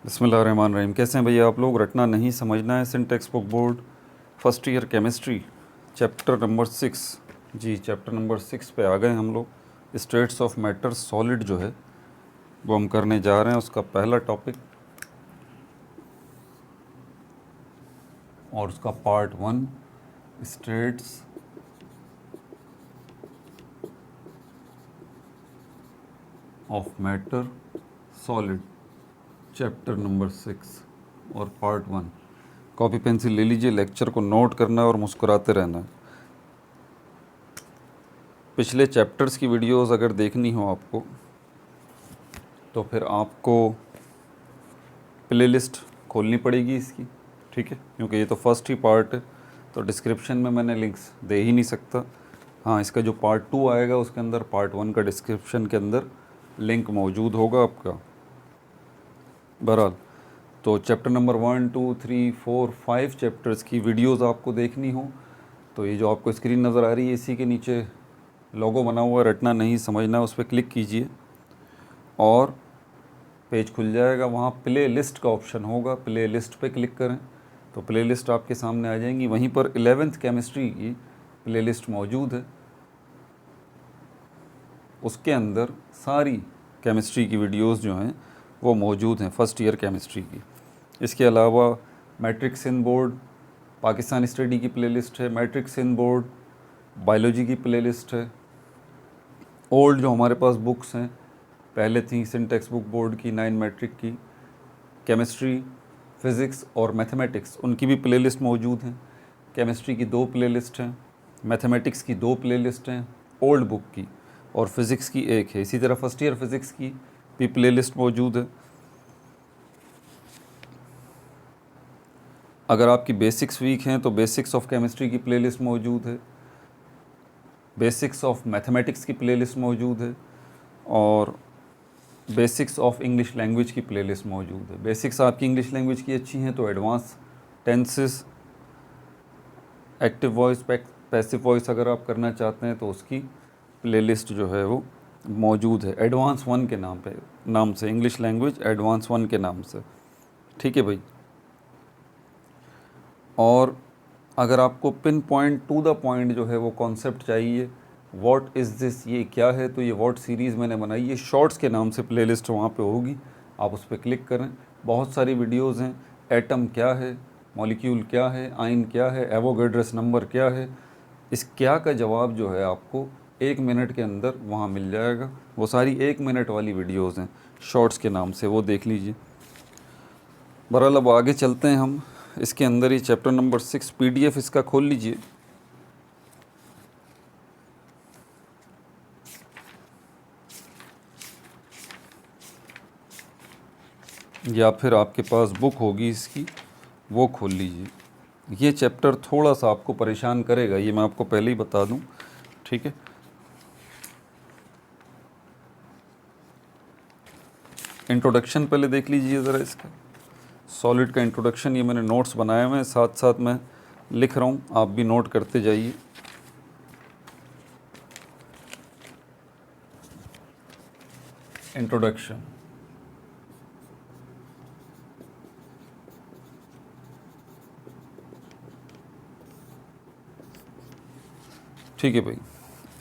बिस्मिल्लाहिर्रहमानिर्रहीम। कैसे हैं भैया आप लोग? रटना नहीं समझना है। Syntax book board first year chemistry chapter number 6। जी चैप्टर नंबर 6 पे आ गए हम लोग। स्टेट्स ऑफ मैटर सॉलिड जो है वो हम करने जा रहे हैं। उसका पहला टॉपिक और उसका part 1 states of matter solid chapter number 6 और पार्ट 1। कॉपी पेंसिल ले लीजिए, लेक्चर को नोट करना है और मुस्कुराते रहना है। पिछले चैप्टर्स की वीडियोस अगर देखनी हो आपको तो फिर आपको प्लेलिस्ट खोलनी पड़ेगी इसकी, ठीक है, क्योंकि ये तो फर्स्ट ही पार्ट है तो डिस्क्रिप्शन में मैंने लिंक्स दे ही नहीं सकता। हाँ, इसका जो पार्ट 2 आएगा उसके अंदर पार्ट 1 का डिस्क्रिप्शन के अंदर लिंक मौजूद होगा आपका। बहरहाल तो चैप्टर नंबर 1, 2, 3, 4, 5 चैप्टर्स की वीडियोस आपको देखनी हो तो ये जो आपको स्क्रीन नज़र आ रही है इसी के नीचे लोगो बना हुआ है, रटना नहीं समझना, उस पर क्लिक कीजिए और पेज खुल जाएगा। वहाँ प्ले लिस्ट का ऑप्शन होगा, प्ले लिस्ट पर क्लिक करें तो प्ले लिस्ट आपके सामने आ जाएंगी। वहीं पर 11th केमिस्ट्री की प्ले लिस्ट मौजूद है, उसके अंदर सारी केमिस्ट्री की वीडियोस जो हैं वो मौजूद हैं फर्स्ट ईयर केमिस्ट्री की। इसके अलावा मैट्रिक्स इन बोर्ड पाकिस्तान स्टडी की प्लेलिस्ट है, मैट्रिक्स इन बोर्ड बायोलॉजी की प्लेलिस्ट है। ओल्ड जो हमारे पास बुक्स हैं पहले थी सिंटेक्स बुक बोर्ड की 9 मैट्रिक की, केमिस्ट्री, फिज़िक्स और मैथमेटिक्स, उनकी भी प्लेलिस्ट मौजूद हैं। केमिस्ट्री की 2 प्लेलिस्ट हैं, मैथमेटिक्स की 2 प्लेलिस्ट हैं ओल्ड बुक की, और फिज़िक्स की 1 है। इसी तरह फर्स्ट ईयर फिज़िक्स की भी प्लेलिस्ट मौजूद है। अगर आपकी बेसिक्स वीक हैं तो बेसिक्स ऑफ केमिस्ट्री की प्लेलिस्ट मौजूद है, बेसिक्स ऑफ मैथमेटिक्स की प्लेलिस्ट मौजूद है और बेसिक्स ऑफ इंग्लिश लैंग्वेज की प्लेलिस्ट मौजूद है। बेसिक्स आपकी इंग्लिश लैंग्वेज की अच्छी हैं तो advance tenses, active voice, passive voice अगर आप करना चाहते हैं तो उसकी प्लेलिस्ट जो है वो मौजूद है एडवांस 1 के नाम से, इंग्लिश लैंग्वेज एडवांस 1 के नाम से, ठीक है भाई। और अगर आपको pin point two the point जो है वो कॉन्सेप्ट चाहिए, व्हाट इज़ दिस, ये क्या है, तो ये व्हाट सीरीज़ मैंने बनाई है, शॉर्ट्स के नाम से प्लेलिस्ट वहाँ पे होगी, आप उस पर क्लिक करें। बहुत सारी वीडियोस हैं, एटम क्या है, मॉलिक्यूल क्या है, आयन क्या है, एवोगैड्रस नंबर क्या है, इस क्या का जवाब जो है आपको 1 मिनट के अंदर वहाँ मिल जाएगा। वो सारी 1 मिनट वाली वीडियोज़ हैं शॉर्ट्स के नाम से, वो देख लीजिए। बहरहाल अब आगे चलते हैं हम। इसके अंदर ही चैप्टर नंबर 6 PDF इसका खोल लीजिए, या फिर आपके पास बुक होगी इसकी वो खोल लीजिए। ये चैप्टर थोड़ा सा आपको परेशान करेगा, ये मैं आपको पहले ही बता दूं, ठीक है। इंट्रोडक्शन पहले देख लीजिए ज़रा इसका, सॉलिड का इंट्रोडक्शन। ये मैंने नोट्स बनाए हुए हैं, साथ साथ मैं लिख रहा हूँ, आप भी नोट करते जाइए। इंट्रोडक्शन, ठीक है भाई।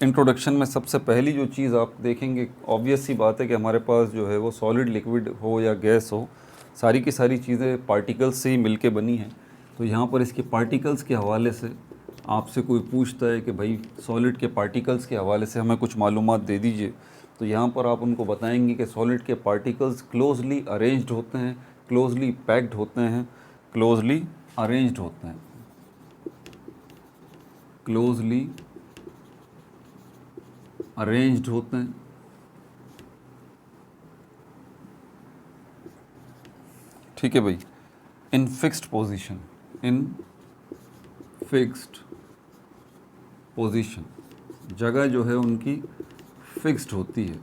इंट्रोडक्शन में सबसे पहली जो चीज़ आप देखेंगे, ऑब्वियस सी बात है कि हमारे पास जो है वो सॉलिड, लिक्विड हो या गैस हो, सारी की सारी चीज़ें पार्टिकल्स से ही मिलके बनी हैं। तो यहाँ पर इसके पार्टिकल्स के हवाले से आपसे कोई पूछता है कि भाई सॉलिड के पार्टिकल्स के हवाले से हमें कुछ मालूमात दे दीजिए, तो यहाँ पर आप उनको बताएंगे कि सॉलिड के पार्टिकल्स क्लोजली अरेंज्ड होते हैं, क्लोजली पैक्ड होते हैं, क्लोजली अरेंज्ड होते हैं, क्लोजली अरेंज्ड होते हैं, ठीक है भाई। In fixed position, in fixed position, जगह जो है उनकी फिक्स्ड होती है।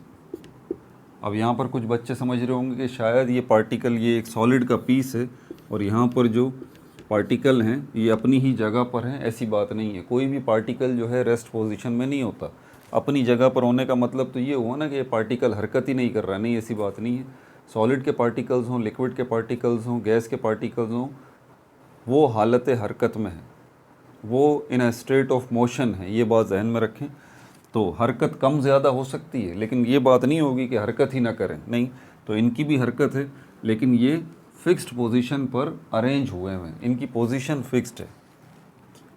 अब यहाँ पर कुछ बच्चे समझ रहे होंगे कि शायद ये पार्टिकल, ये एक सॉलिड का पीस है और यहाँ पर जो पार्टिकल हैं ये अपनी ही जगह पर हैं। ऐसी बात नहीं है, कोई भी पार्टिकल जो है रेस्ट पोजीशन में नहीं होता। अपनी जगह पर होने का मतलब तो ये हुआ ना कि ये पार्टिकल हरकत ही नहीं कर रहा, नहीं, ऐसी बात नहीं है। सॉलिड के पार्टिकल्स हों, लिक्विड के पार्टिकल्स हों, गैस के पार्टिकल्स हों, वो हालत हरकत में है, वो इन अ स्टेट ऑफ मोशन है, ये बात जहन में रखें। तो हरकत कम ज़्यादा हो सकती है, लेकिन ये बात नहीं होगी कि हरकत ही ना करें, नहीं। तो इनकी भी हरकत है, लेकिन ये फिक्स्ड पोजीशन पर अरेंज हुए हैं, इनकी पोजीशन फिक्स्ड है।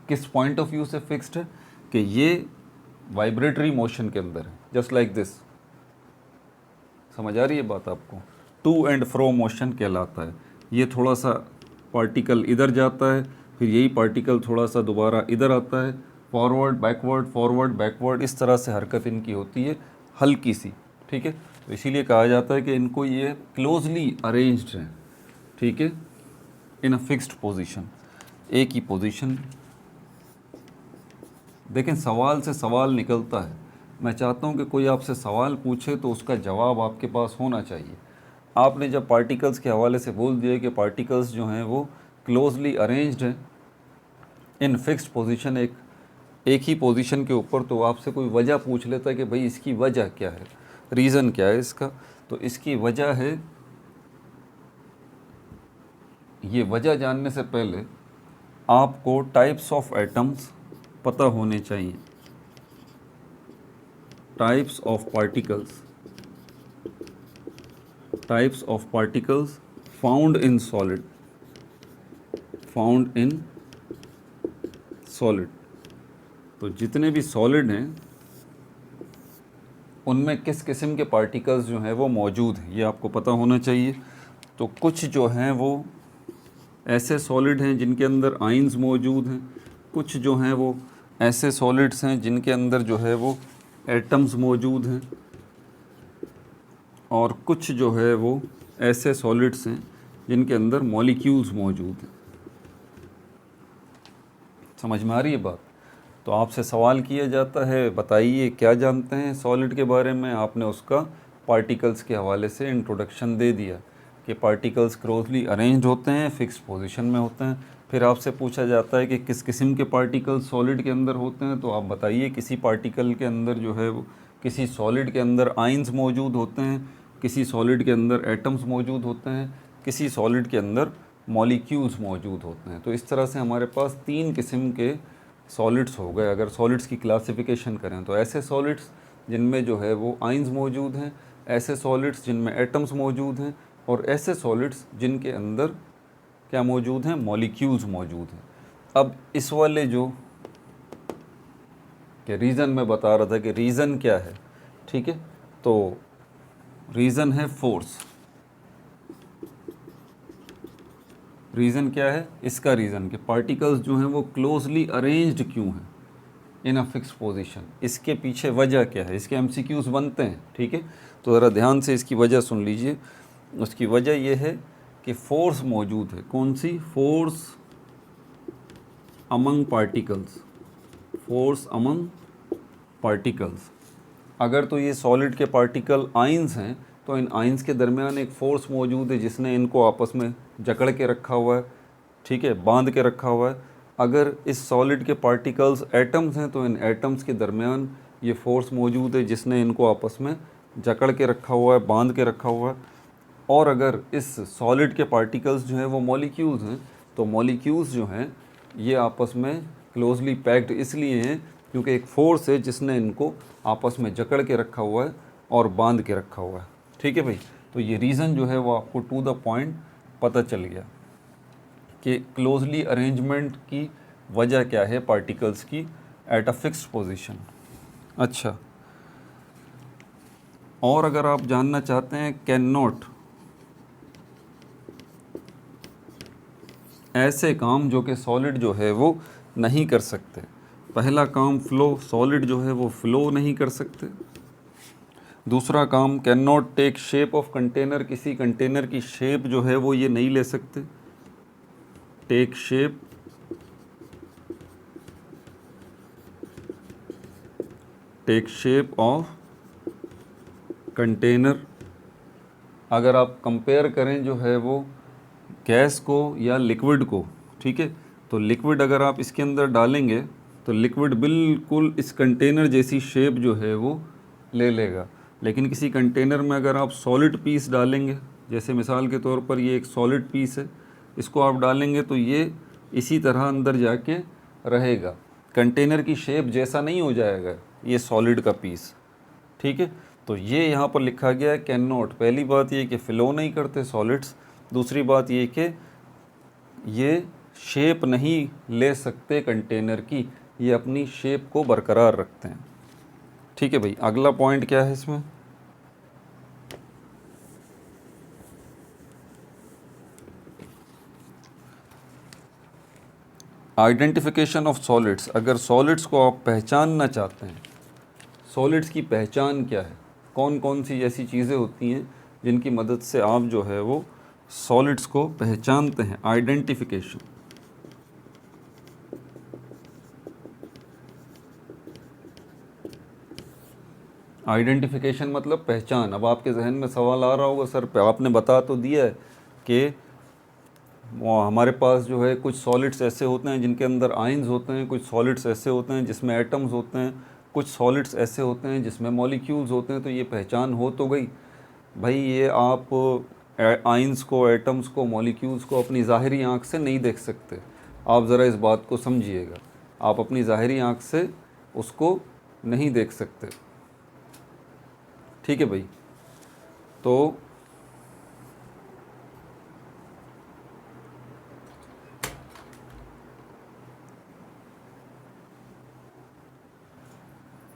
किस पॉइंट ऑफ व्यू से फिक्स्ड है कि ये वाइब्रेटरी मोशन के अंदर है, जस्ट लाइक दिस। समझ आ रही है बात आपको? टू एंड फ्रो मोशन कहलाता है। ये थोड़ा सा पार्टिकल इधर जाता है, फिर यही पार्टिकल थोड़ा सा दोबारा इधर आता है, फॉरवर्ड बैकवर्ड, इस तरह से हरकत इनकी होती है, हल्की सी, ठीक है। तो इसीलिए कहा जाता है कि इनको ये क्लोजली अरेंज्ड हैं, ठीक है, इन अ फिक्स्ड पोजीशन, एक ही पोजीशन। देखें, सवाल से सवाल निकलता है। मैं चाहता हूं कि कोई आपसे सवाल पूछे तो उसका जवाब आपके पास होना चाहिए। आपने जब पार्टिकल्स के हवाले से बोल दिया कि पार्टिकल्स जो हैं वो क्लोजली अरेंज्ड हैं इन फिक्स्ड पोजीशन, एक ही पोजीशन के ऊपर, तो आपसे कोई वजह पूछ लेता है कि भाई इसकी वजह क्या है, रीज़न क्या है इसका। तो इसकी वजह है, ये वजह जानने से पहले आपको टाइप्स ऑफ एटम्स पता होने चाहिए। Types of particles found in solid. तो जितने भी सॉलिड हैं उनमें किस किस्म के पार्टिकल्स जो हैं वो मौजूद हैं, ये आपको पता होना चाहिए। तो कुछ जो हैं वो ऐसे सॉलिड हैं जिनके अंदर आयंस मौजूद हैं, कुछ जो हैं वो ऐसे सॉलिड्स हैं जिनके अंदर जो है वो एटम्स मौजूद हैं, और कुछ जो है वो ऐसे सॉलिड्स हैं जिनके अंदर मॉलिक्यूल्स मौजूद हैं। समझ में आ रही है बात? तो आपसे सवाल किया जाता है, बताइए क्या जानते हैं सॉलिड के बारे में। आपने उसका पार्टिकल्स के हवाले से इंट्रोडक्शन दे दिया कि पार्टिकल्स क्लोजली अरेंज्ड होते हैं, फिक्स पोजीशन में होते हैं। फिर आपसे पूछा जाता है कि किस किस्म के पार्टिकल्स सॉलिड के अंदर होते हैं, तो आप बताइए किसी पार्टिकल के अंदर जो है वो, किसी सॉलिड के अंदर आयंस मौजूद होते हैं, किसी सॉलिड के अंदर एटम्स मौजूद होते हैं, किसी सॉलिड के अंदर मॉलिक्यूल्स मौजूद होते हैं। तो इस तरह से हमारे पास 3 किस्म के सॉलिड्स हो गए। अगर सॉलिड्स की क्लासिफिकेशन करें तो ऐसे सॉलिड्स जिनमें जो है वो आयंस मौजूद हैं, ऐसे सॉलिड्स जिनमें एटम्स मौजूद हैं, और ऐसे सॉलिड्स जिनके अंदर क्या मौजूद हैं, मॉलिक्यूल्स मौजूद हैं। अब इस वाले जो कि रीज़न मैं बता रहा था कि रीज़न क्या है, ठीक है, तो रीज़न है फोर्स। रीज़न क्या है इसका? रीज़न कि पार्टिकल्स जो हैं वो क्लोजली अरेंज्ड क्यों हैं इन अ फिक्स पोजीशन, इसके पीछे वजह क्या है। इसके एमसीक्यूज बनते हैं, ठीक है। तो ज़रा ध्यान से इसकी वजह सुन लीजिए। उसकी वजह यह है कि फोर्स मौजूद है। कौन सी? Force among particles. अगर तो ये सॉलिड के पार्टिकल आयंस हैं, तो इन आयंस के दरमियान एक फ़ोर्स मौजूद है जिसने इनको आपस में जकड़ के रखा हुआ है, ठीक है, बांध के रखा हुआ है। अगर इस सॉलिड के पार्टिकल्स एटम्स हैं, तो इन एटम्स के दरमियान ये फ़ोर्स मौजूद है जिसने इनको आपस में जकड़ के रखा हुआ है, बांध के रखा हुआ है। और अगर इस सॉलिड के पार्टिकल्स जो हैं वो मॉलिक्यूल्स हैं, तो मॉलिक्यूल्स जो हैं ये आपस में क्लोजली पैक्ड इसलिए हैं क्योंकि एक फ़ोर्स है जिसने इनको आपस में जकड़ के रखा हुआ है और बांध के रखा हुआ है, ठीक है भाई। तो ये रीज़न जो है वो आपको टू द पॉइंट पता चल गया कि क्लोजली अरेंजमेंट की वजह क्या है पार्टिकल्स की एट अ फिक्स्ड पोजीशन। अच्छा, और अगर आप जानना चाहते हैं कैन नॉट, ऐसे काम जो कि सॉलिड जो है वो नहीं कर सकते। पहला काम फ्लो, सॉलिड जो है वो फ्लो नहीं कर सकते। दूसरा काम can not take shape of container, किसी कंटेनर की शेप जो है वो ये नहीं ले सकते। Take shape of container. अगर आप कंपेयर करें जो है वो गैस को या लिक्विड को, ठीक है, तो लिक्विड अगर आप इसके अंदर डालेंगे तो लिक्विड बिल्कुल इस कंटेनर जैसी शेप जो है वो ले लेगा। लेकिन किसी कंटेनर में अगर आप सॉलिड पीस डालेंगे, जैसे मिसाल के तौर पर ये एक सॉलिड पीस है, इसको आप डालेंगे तो ये इसी तरह अंदर जाके रहेगा, कंटेनर की शेप जैसा नहीं हो जाएगा ये सॉलिड का पीस, ठीक है। तो ये यहाँ पर लिखा गया है कैन नॉट। पहली बात ये कि फ़्लो नहीं करते सॉलिड्स, दूसरी बात ये कि ये शेप नहीं ले सकते कंटेनर की, ये अपनी शेप को बरकरार रखते हैं, ठीक है भाई। अगला पॉइंट क्या है इसमें, आइडेंटिफिकेशन ऑफ सॉलिड्स। अगर सॉलिड्स को आप पहचानना चाहते हैं, सॉलिड्स की पहचान क्या है, कौन कौन सी ऐसी चीज़ें होती हैं जिनकी मदद से आप जो है वो सॉलिड्स को पहचानते हैं, आइडेंटिफिकेशन। आइडेंटिफिकेशन मतलब पहचान। अब आपके जहन में सवाल आ रहा होगा, सर पे आपने बता तो दिया है कि हमारे पास जो है कुछ सॉलिड्स ऐसे होते हैं जिनके अंदर आयंस होते हैं, कुछ सॉलिड्स ऐसे होते हैं जिसमें एटम्स होते हैं, कुछ सॉलिड्स ऐसे होते हैं जिसमें मॉलिक्यूल्स होते हैं। तो ये पहचान हो तो गई भाई। ये आप आयंस को, एटम्स को, मॉलिक्यूल्स को अपनी ज़ाहिरी आँख से नहीं देख सकते। आप ज़रा इस बात को समझिएगा, आप अपनी ज़ाहिरी आँख से उसको नहीं देख सकते, ठीक है भाई। तो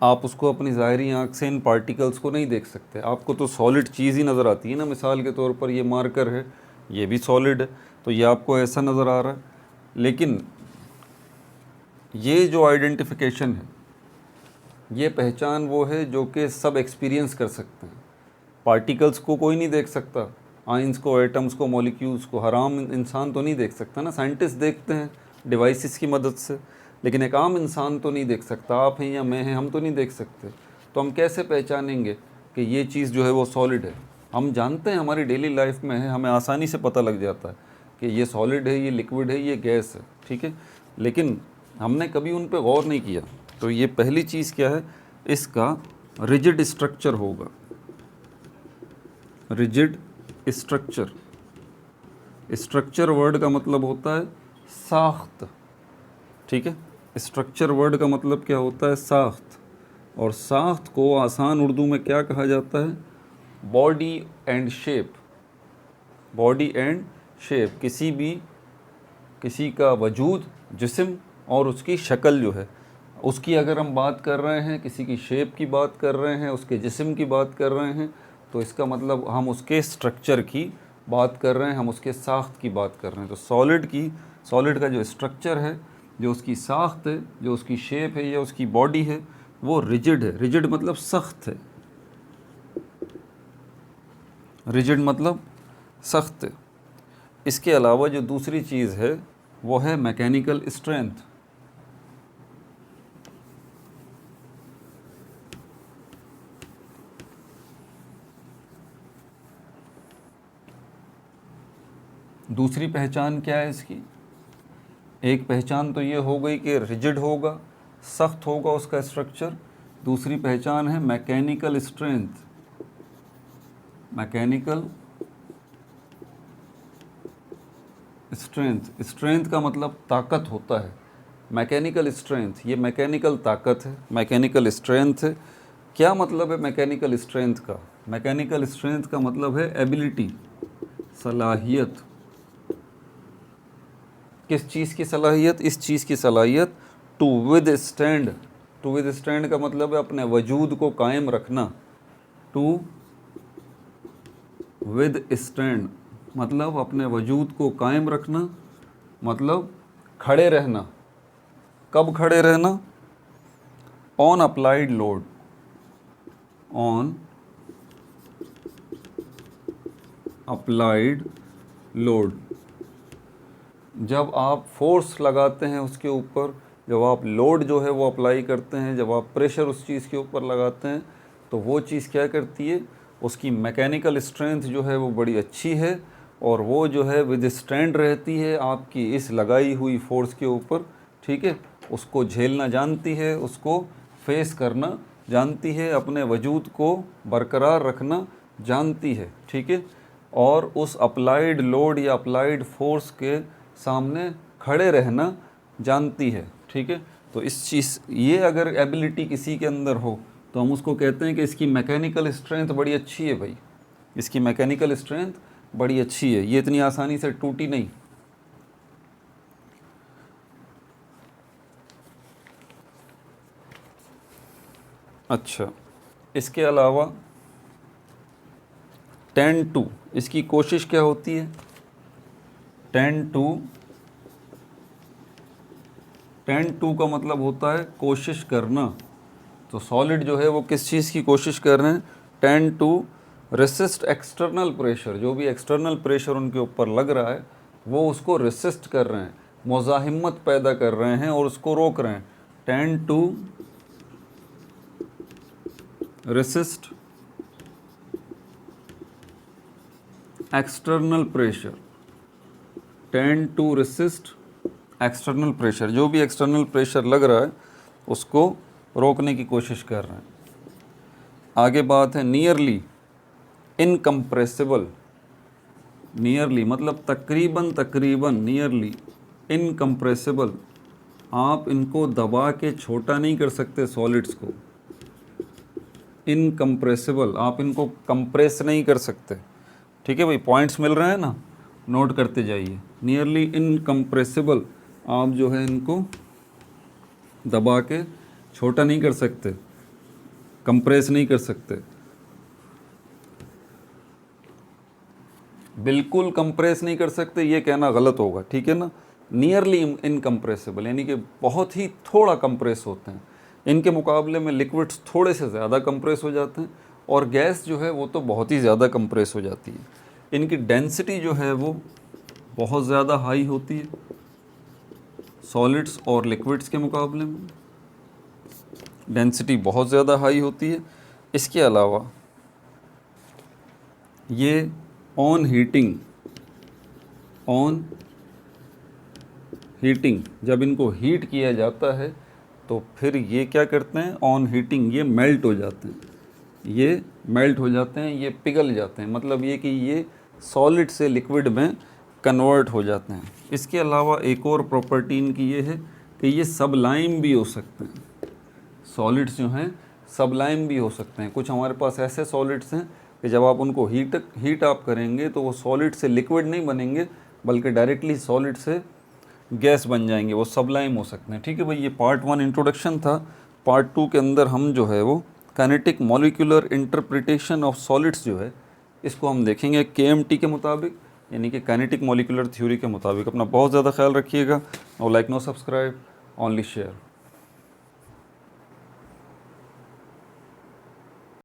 आप उसको अपनी ज़ाहिरी आँख से इन पार्टिकल्स को नहीं देख सकते। आपको तो सॉलिड चीज़ ही नज़र आती है ना। मिसाल के तौर पर ये मार्कर है, ये भी सॉलिड है, तो ये आपको ऐसा नज़र आ रहा है। लेकिन ये जो आइडेंटिफिकेशन है, ये पहचान वो है जो कि सब एक्सपीरियंस कर सकते हैं। पार्टिकल्स को कोई नहीं देख सकता, आयंस को, एटम्स को, मॉलिक्यूल्स को हराम इंसान तो नहीं देख सकता ना। साइंटिस्ट देखते हैं डिवाइसेस की मदद से, लेकिन एक आम इंसान तो नहीं देख सकता। आप हैं या मैं हैं, हम तो नहीं देख सकते। तो हम कैसे पहचानेंगे कि ये चीज़ जो है वो सॉलिड है? हम जानते हैं, हमारी डेली लाइफ में है, हमें आसानी से पता लग जाता है कि ये सॉलिड है, ये लिक्विड है, ये गैस है, ठीक है। लेकिन हमने कभी उन पर गौर नहीं किया। तो ये पहली चीज़ क्या है, इसका रिजिड स्ट्रक्चर होगा। रिजिड स्ट्रक्चर, स्ट्रक्चर वर्ड का मतलब होता है साख्त, ठीक है। स्ट्रक्चर वर्ड का मतलब क्या होता है, साख्त। और साख्त को आसान उर्दू में क्या कहा जाता है, body and shape. Body and shape, किसी का वजूद, जिस्म और उसकी शक्ल जो है, उसकी अगर हम बात कर रहे हैं, किसी की शेप की बात कर रहे हैं, उसके जिस्म की बात कर रहे हैं, तो इसका मतलब हम उसके स्ट्रक्चर की बात कर रहे हैं, हम उसके साख्त की बात कर रहे हैं। तो सॉलिड का जो स्ट्रक्चर है, जो उसकी साख्त है, जो उसकी शेप है या उसकी बॉडी है, वो रिजिड है। रिजिड मतलब सख्त है, रिजिड मतलब सख्त है। इसके अलावा जो दूसरी चीज़ है वो है मैकेनिकल स्ट्रेंथ। दूसरी पहचान क्या है इसकी? एक पहचान तो ये हो गई कि रिजिड होगा, सख्त होगा उसका स्ट्रक्चर। दूसरी पहचान है mechanical strength. Mechanical strength, strength का मतलब ताकत होता है। मैकेनिकल स्ट्रेंथ, ये मैकेनिकल ताकत है, मैकेनिकल स्ट्रेंथ है। क्या मतलब है मैकेनिकल स्ट्रेंथ का? मैकेनिकल स्ट्रेंथ का मतलब है एबिलिटी, सलाहियत। किस चीज़ की सलाहियत? इस चीज़ की सलाहियत to withstand. To withstand का मतलब है अपने वजूद को कायम रखना। टू विद स्टैंड मतलब अपने वजूद को कायम रखना, मतलब खड़े रहना। कब खड़े रहना? On applied load. On applied load, जब आप फोर्स लगाते हैं उसके ऊपर, जब आप लोड जो है वो अप्लाई करते हैं, जब आप प्रेशर उस चीज़ के ऊपर लगाते हैं, तो वो चीज़ क्या करती है, उसकी मैकेनिकल स्ट्रेंथ जो है वो बड़ी अच्छी है, और वो जो है विद स्टैंड रहती है आपकी इस लगाई हुई फोर्स के ऊपर, ठीक है। उसको झेलना जानती है, उसको फेस करना जानती है, अपने वजूद को बरकरार रखना जानती है, ठीक है। और उस अप्लाइड लोड या अप्लाइड फोर्स के सामने खड़े रहना जानती है। ठीक है, तो इस चीज़ ये अगर एबिलिटी किसी के अंदर हो तो हम उसको कहते हैं कि इसकी मैकेनिकल स्ट्रेंथ बड़ी अच्छी है भाई, इसकी मैकेनिकल स्ट्रेंथ बड़ी अच्छी है, ये इतनी आसानी से टूटी नहीं। अच्छा, इसके अलावा 10-2 इसकी कोशिश क्या होती है? 10-2 का मतलब होता है कोशिश करना। तो सॉलिड जो है वो किस चीज़ की कोशिश कर रहे हैं? 10-2 रेसिस्ट एक्सटर्नल प्रेशर, जो भी एक्सटर्नल प्रेशर उनके ऊपर लग रहा है वो उसको रेसिस्ट कर रहे हैं, मुज़ाहिमत पैदा कर रहे हैं और उसको रोक रहे हैं। 10-2 resist external pressure, 10-2 resist external pressure, जो भी एक्सटर्नल प्रेशर लग रहा है उसको रोकने की कोशिश कर रहे हैं। आगे बात है नियरली इनकम्प्रेसिबल। नियरली मतलब तकरीबन, नियरली इनकम्प्रेसिबल, आप इनको दबा के छोटा नहीं कर सकते सॉलिड्स को। इनकम्प्रेसिबल, आप इनको कंप्रेस नहीं कर सकते। ठीक है भाई, पॉइंट्स मिल रहे हैं ना, नोट करते जाइए। नियरली इनकम्प्रेसिबल, आप जो है इनको दबा के छोटा नहीं कर सकते, कंप्रेस नहीं कर सकते। बिल्कुल कंप्रेस नहीं कर सकते ये कहना गलत होगा, ठीक है ना। नियरली इनकम्प्रेसिबल यानी कि बहुत ही थोड़ा कंप्रेस होते हैं। इनके मुकाबले में लिक्विड्स थोड़े से ज़्यादा कंप्रेस हो जाते हैं और गैस जो है वो तो बहुत ही ज़्यादा कंप्रेस हो जाती है। इनकी डेंसिटी जो है वो बहुत ज़्यादा हाई होती है सॉलिड्स और लिक्विड्स के मुकाबले में, डेंसिटी बहुत ज़्यादा हाई होती है। इसके अलावा ये ऑन हीटिंग जब इनको हीट किया जाता है तो फिर ये क्या करते हैं? ऑन हीटिंग ये मेल्ट हो जाते हैं, ये मेल्ट हो जाते हैं, ये पिघल जाते हैं। मतलब ये कि ये सॉलिड से लिक्विड में कन्वर्ट हो जाते हैं। इसके अलावा एक और प्रॉपर्टी इनकी ये है कि ये सबलाइम भी हो सकते हैं। सॉलिड्स जो हैं सबलाइम भी हो सकते हैं। कुछ हमारे पास ऐसे सॉलिड्स हैं कि जब आप उनको हीट आप करेंगे तो वो सॉलिड से लिक्विड नहीं बनेंगे बल्कि डायरेक्टली सॉलिड से गैस बन जाएंगे, वो सबलाइम हो सकते हैं। ठीक है भाई, ये पार्ट 1 इंट्रोडक्शन था। पार्ट 2 के अंदर हम जो है वो kinetic molecular interpretation of solids जो है इसको हम देखेंगे KMT के मुताबिक, यानी कि काइनेटिक मॉलिक्यूलर थ्योरी के मुताबिक। अपना बहुत ज़्यादा ख्याल रखिएगा और like no subscribe only share.